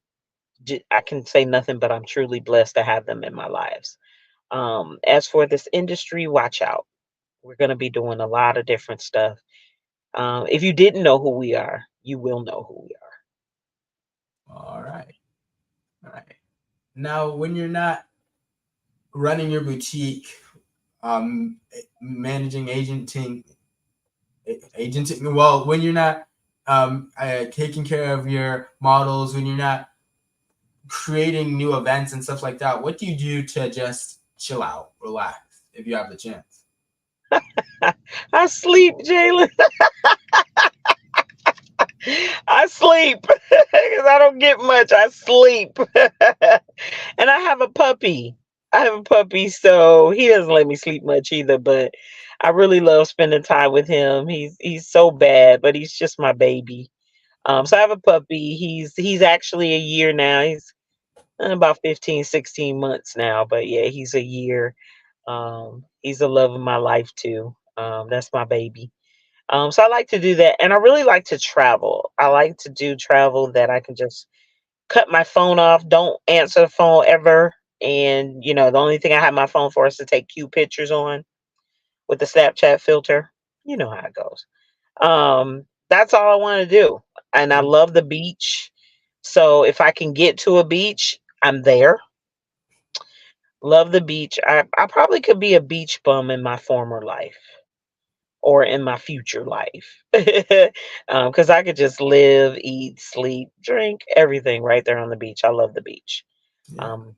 I can say nothing but I'm truly blessed to have them in my lives. As for this industry, watch out. We're going to be doing a lot of different stuff. If you didn't know who we are, you will know who we all right. All right. Now, when you're not running your boutique, managing agenting, well, when you're not taking care of your models, when you're not creating new events and stuff like that, what do you do to just chill out, relax, if you have the chance? are. I sleep, Jalen. I sleep because I don't get much. I sleep. And I have a puppy. I have a puppy, so he doesn't let me sleep much either. But I really love spending time with him. He's so bad, but he's just my baby. So I have a puppy. He's actually a year now. He's about 15, 16 months now. But yeah, he's a year. He's the love of my life too. That's my baby. So I like to do that, and I really like to travel. I like to do travel that I can just cut my phone off, don't answer the phone ever, and the only thing I have my phone for is to take cute pictures on with the Snapchat filter. You know how it goes. That's all I want to do, and I love the beach. So if I can get to a beach, I'm there. Love the beach. I probably could be a beach bum in my former life or in my future life. Because I could just live, eat, sleep, drink, everything right there on the beach. I love the beach. Yeah. Um,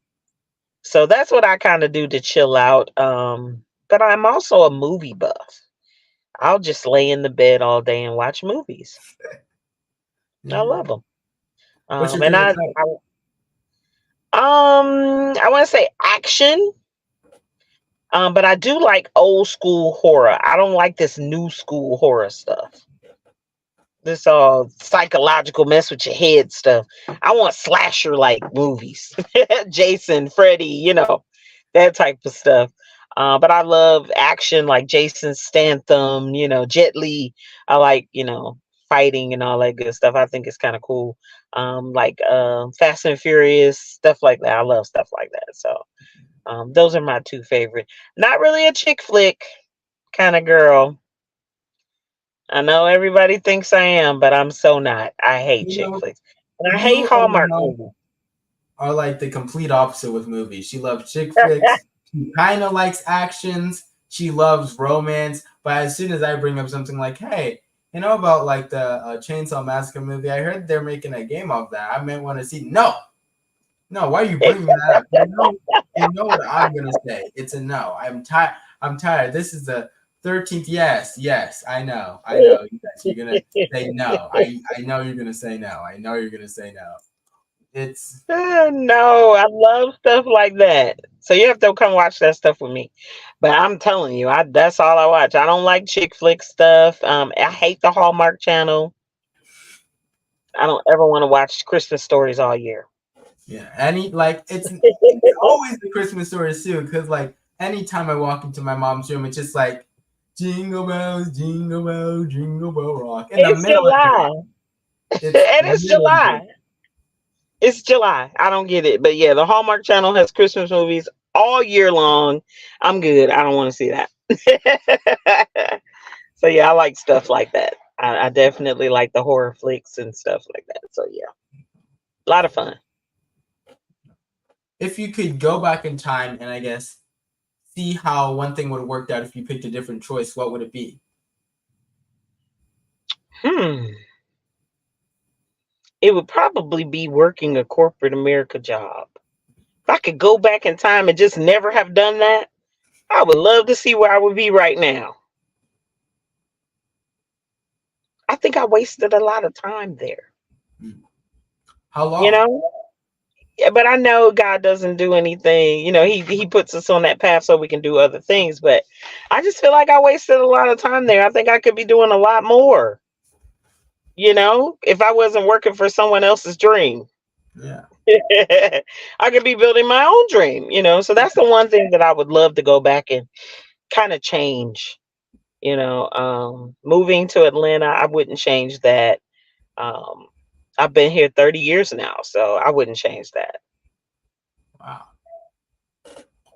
so that's what I kind of do to chill out. But I'm also a movie buff. I'll just lay in the bed all day and watch movies. I Yeah. love them. What's your And favorite type? I want to say action. But I do like old school horror. I don't like this new school horror stuff. This psychological mess with your head stuff. I want slasher like movies. Jason, Freddy, that type of stuff. But I love action like Jason Statham, Jet Li. I like, fighting and all that good stuff. I think it's kind of cool. Like Fast and Furious, stuff like that. I love stuff like that. So those are my two favorite. Not really a chick flick kind of girl. I know everybody thinks I am, but I'm so not. I hate You chick know, flicks. And I hate you and my Hallmark mom movies. are like the complete opposite with movies. She loves chick flicks. She kind of likes actions. She loves romance. But as soon as I bring up something like, hey, you know about like the Chainsaw Massacre movie? I heard they're making a game of that. I might want to see. No, no. Why are you bringing that up? You know what I'm gonna say. It's a no. I'm tired. I'm tired. This is the 13th. Yes, yes. I know. I know. Yes, you're gonna say no. I know you're gonna say no. I know you're gonna say no. It's No, I love stuff like that. So you have to come watch that stuff with me. But I'm telling you, that's all I watch. I don't like chick flick stuff. I hate the Hallmark channel. I don't ever want to watch Christmas stories all year. yeah. Any like it's always the Christmas story too, because like anytime I walk into my mom's room, it's just like jingle bell rock. In the It's middle of July. it, it's And it's middle of it. July. It's July. I don't get it. But yeah, the Hallmark Channel has Christmas movies all year long. I'm good. I don't want to see that. So yeah, I like stuff like that. I definitely like the horror flicks and stuff like that. So yeah, a lot of fun. If you could go back in time and I guess see how one thing would have worked out if you picked a different choice, what would it be? Hmm. It would probably be working a corporate America job. If I could go back in time and just never have done that, I would love to see where I would be right now. I think I wasted a lot of time there. Hmm. How You long? know? Yeah, but I know God doesn't do anything. He puts us on that path so we can do other things. But I just feel like I wasted a lot of time there. I think I could be doing a lot more. If I wasn't working for someone else's dream, Yeah. I could be building my own dream. So that's the one thing that I would love to go back and kind of change. Moving to Atlanta, I wouldn't change that. Um, I've been here 30 years now, so I wouldn't change that. Wow.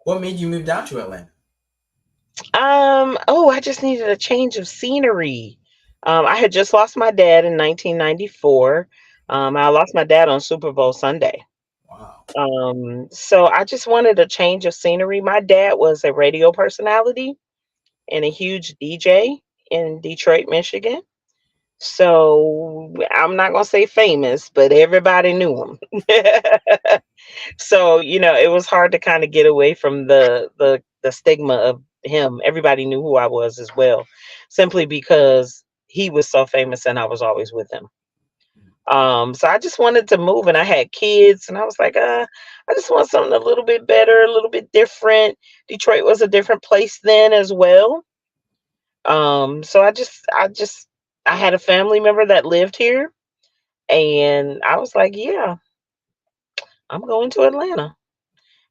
What made you move down to Atlanta? Oh, I just needed a change of scenery. I had just lost my dad in 1994. I lost my dad on Super Bowl Sunday. Wow. So I just wanted a change of scenery. My dad was a radio personality and a huge DJ in Detroit, Michigan. So I'm not gonna say famous, but everybody knew him. So it was hard to kind of get away from the stigma of him. Everybody knew who I was as well, simply because he was so famous and I was always with him. So I just wanted to move, and I had kids, and I was like, I just want something a little bit better, a little bit different. Detroit was a different place then as well. So I had a family member that lived here. And I was like, yeah, I'm going to Atlanta.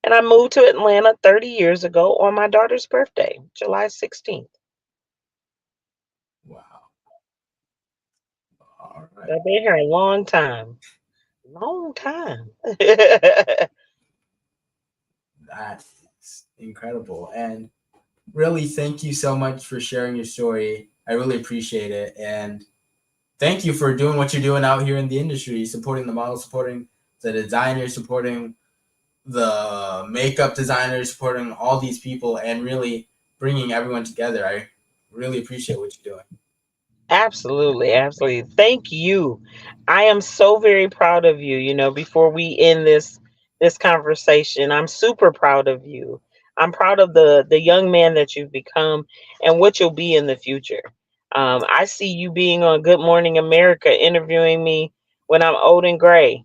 And I moved to Atlanta 30 years ago on my daughter's birthday, July 16th. Wow. All right. I've been here a long time. Long time. That is incredible. And really, thank you so much for sharing your story. I really appreciate it. And thank you for doing what you're doing out here in the industry, supporting the models, supporting the designers, supporting the makeup designers, supporting all these people, and really bringing everyone together. I really appreciate what you're doing. Absolutely, absolutely. Thank you. I am so very proud of you. Before we end this conversation, I'm super proud of you. I'm proud of the young man that you've become and what you'll be in the future. I see you being on Good Morning America, interviewing me when I'm old and gray.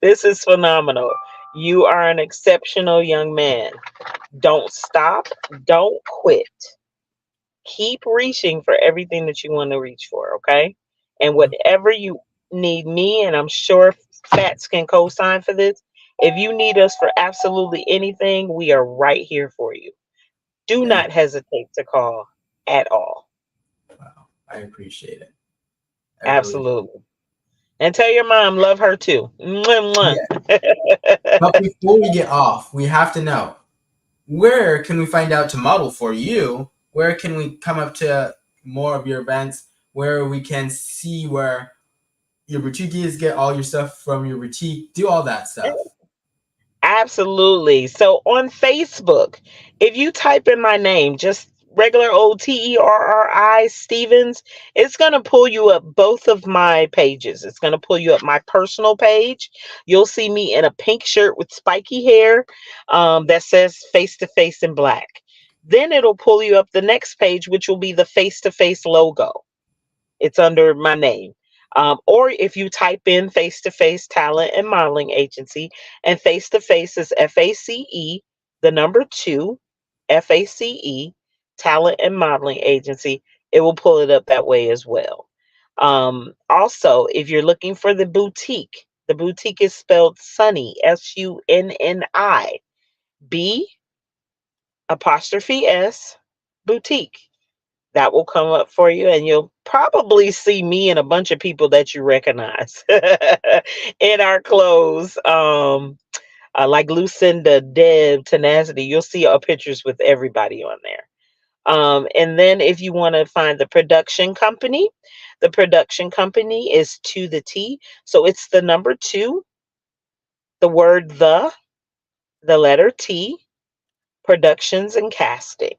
This is phenomenal. You are an exceptional young man. Don't stop. Don't quit. Keep reaching for everything that you want to reach for, okay? And whatever you need me, and I'm sure Fats can co-sign for this, if you need us for absolutely anything, we are right here for you. Do Thank not hesitate to call at all. you. Wow. I appreciate it. I really do. Absolutely. And tell your mom love her too. Mwah, Yeah. mwah. But before we get off, we have to know, where can we find out to model for you? Where can we come up to more of your events? Where we can see where your boutique is, get all your stuff from your boutique, do all that stuff. Absolutely. So on Facebook, if you type in my name, just regular old Terri Stevens, it's going to pull you up both of my pages. It's going to pull you up my personal page. You'll see me in a pink shirt with spiky hair that says face to face in black. Then it'll pull you up the next page, which will be the face to face logo. It's under my name. Or if you type in face to face talent and modeling agency, and face to face is FACE, the number two, FACE, talent and modeling agency, it will pull it up that way as well. Also, if you're looking for the boutique is spelled Sunny, SUNNI, B apostrophe S, boutique. That will come up for you, and you'll probably see me and a bunch of people that you recognize in our clothes. Like Lucinda, Deb, Tenacity, you'll see our pictures with everybody on there. And then if you want to find the production company is To the T. So it's the number two, the word the letter T, productions and casting.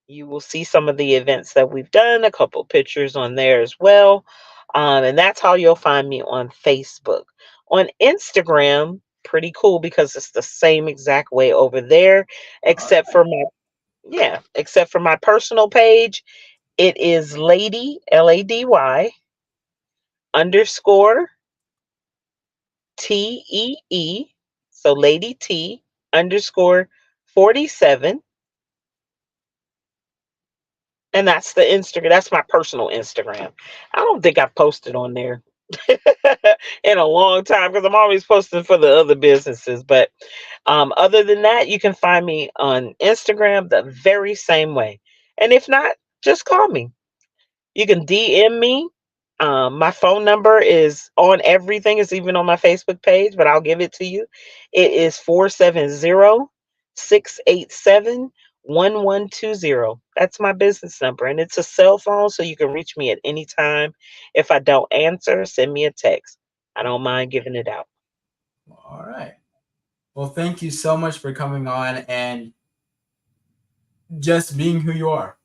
You will see some of the events that we've done, a couple pictures on there as well. And that's how you'll find me on Facebook. On Instagram, pretty cool because it's the same exact way over there, All except right. for my personal page. It is lady LADY underscore TEE. So lady T underscore 47. And that's the Instagram. That's my personal Instagram. I don't think I've posted on there in a long time because I'm always posting for the other businesses. But other than that, you can find me on Instagram the very same way. And if not, just call me. You can DM me. My phone number is on everything. It's even on my Facebook page, but I'll give it to you. It is 470-687-1120. That's my business number, and it's a cell phone, so you can reach me at any time. If I don't answer, send me a text. I don't mind giving it out. All right. Well, thank you so much for coming on and just being who you are.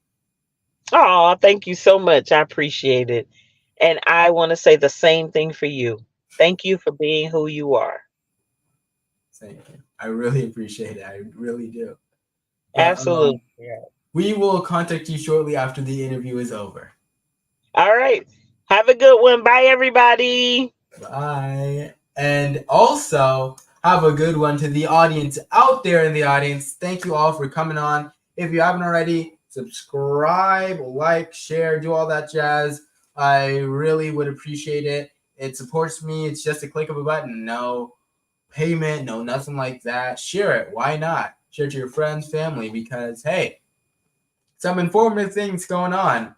Oh, thank you so much. I appreciate it. And I want to say the same thing for you. Thank you for being who you are. Thank you. I really appreciate it. I really do. But Absolutely. we will contact you shortly after the interview is over. All right. Have a good one. Bye, everybody. Bye. And also, have a good one to the audience out there in the audience. Thank you all for coming on. If you haven't already, subscribe, like, share, do all that jazz. I really would appreciate it. It supports me. It's just a click of a button. No payment, no nothing like that. Share it. Why not? Share it to your friends, family, because hey, some informative things going on.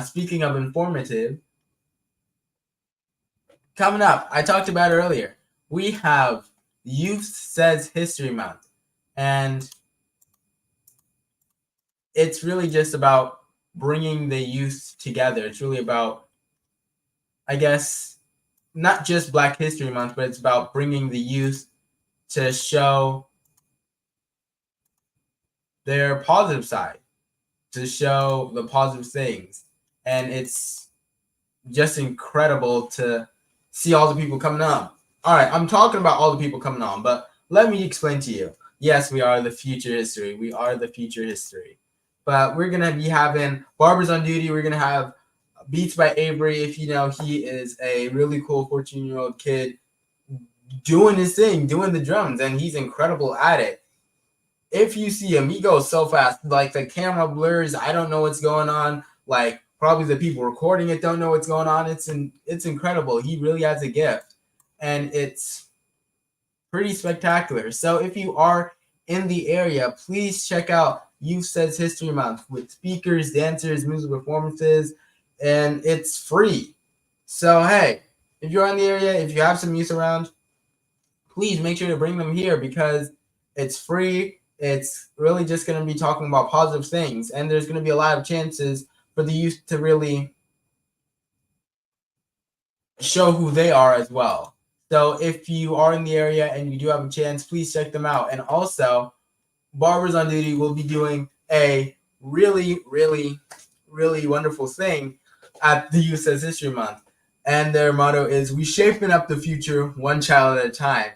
Speaking of informative, coming up, I talked about earlier, we have Youth Says History Month. And it's really just about bringing the youth together. It's really about, I guess, not just Black History Month, but it's about bringing the youth to show their positive side, to show the positive things. And it's just incredible to see all the people coming on. All right, I'm talking about all the people coming on, but let me explain to you. Yes, we are the future history. We are the future history. But we're going to be having Barbers on Duty. We're going to have Beats by Avery. If you know, he is a really cool 14-year-old kid doing his thing, doing the drums, and he's incredible at it. If you see him, he goes so fast. Like the camera blurs. I don't know what's going on. Like probably the people recording it don't know what's going on. It's incredible. He really has a gift, and it's pretty spectacular. So if you are in the area, please check out Youth Says History Month with speakers, dancers, music performances, and it's free. So hey, if you're in the area, if you have some youth around, please make sure to bring them here because it's free. It's really just going to be talking about positive things, and there's going to be a lot of chances for the youth to really show who they are as well. So if you are in the area and you do have a chance, please check them out. And also, Barbers on Duty will be doing a really, really, really wonderful thing at the Youth Says History Month. And their motto is, "We shaping up the future one child at a time."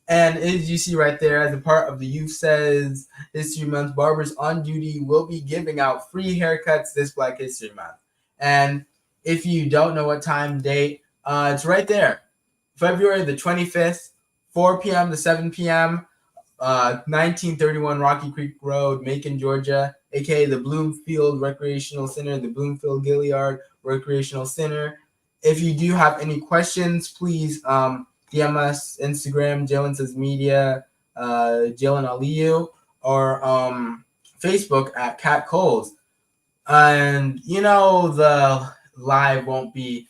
And as you see right there, as a part of the Youth Says History Month, Barbers on Duty will be giving out free haircuts this Black History Month. And if you don't know what time, date, it's right there. February the 25th, 4 p.m. to 7 p.m., 1931 Rocky Creek Road, Macon, Georgia, aka the Bloomfield Recreational Center, the Bloomfield Gilliard Recreational Center. If you do have any questions, please DM us, Instagram, Jalen Says Media, Jalen Aliyu, or Facebook at Cat Coles. And you know the live won't be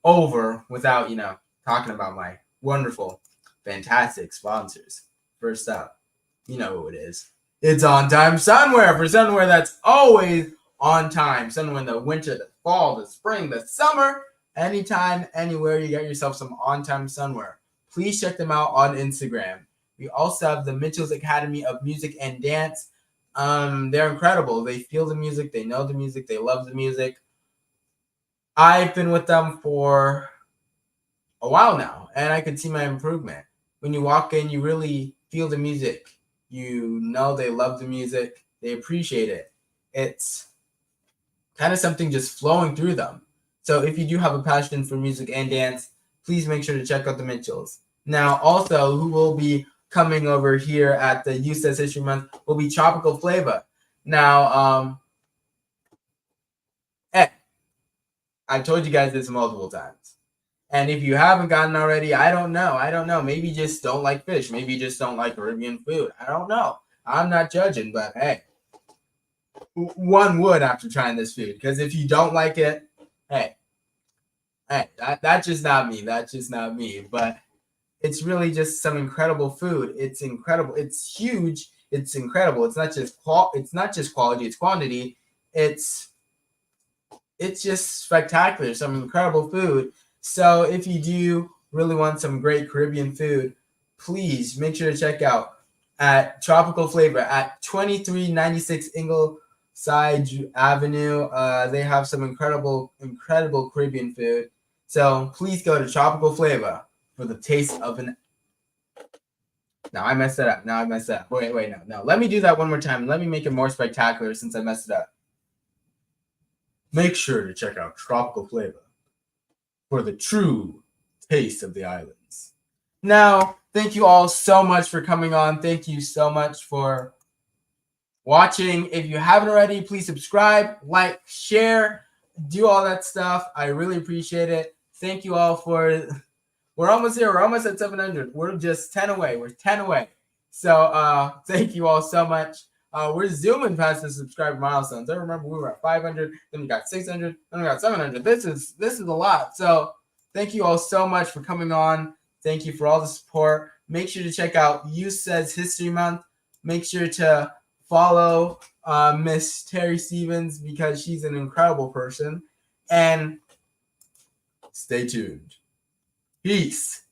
over without talking about my wonderful, fantastic sponsors. First up, you know who it is. It's On Time Sunwear, for sunwear that's always on time. Sunwear in the winter, the fall, the spring, the summer, anytime, anywhere, you get yourself some On Time Sunwear. Please check them out on Instagram. We also have the Mitchell's Academy of Music and Dance. They're incredible. They feel the music, they know the music, they love the music. I've been with them for a while now, and I can see my improvement. When you walk in, you really feel the music. You know they love the music. They appreciate it. It's kind of something just flowing through them. So if you do have a passion for music and dance, please make sure to check out the Mitchells. Now, also, who will be coming over here at the Youth Says History Month will be Tropical Flavor. Now, I've told you guys this multiple times. And if you haven't gotten already, I don't know. Maybe you just don't like fish. Maybe you just don't like Caribbean food. I don't know. I'm not judging, but hey, one would after trying this food. Because if you don't like it, hey, that's just not me. That's just not me. But it's really just some incredible food. It's incredible. It's huge. It's incredible. It's not just quality. It's quantity. It's just spectacular. Some incredible food. So if you do really want some great Caribbean food, please make sure to check out at Tropical Flavor at 2396 Ingleside Avenue. They have some incredible Caribbean food. So please go to Tropical Flavor for the taste of an... Now I messed it up. Wait, no. Let me do that one more time. Let me make it more spectacular since I messed it up. Make sure to check out Tropical Flavor for the true taste of the islands. Now, thank you all so much for coming on. Thank you so much for watching. If you haven't already, please subscribe, like, share. do all that stuff. I really appreciate it. Thank you all for. We're almost here. We're almost at 700. We're just 10 away. We're 10 away. So thank you all so much. We're zooming past the subscriber milestones. I remember we were at 500, then we got 600, then we got 700. This is a lot. So thank you all so much for coming on. Thank you for all the support. Make sure to check out You Said's History Month. Make sure to follow Miss Terri Stevens because she's an incredible person. And stay tuned. Peace.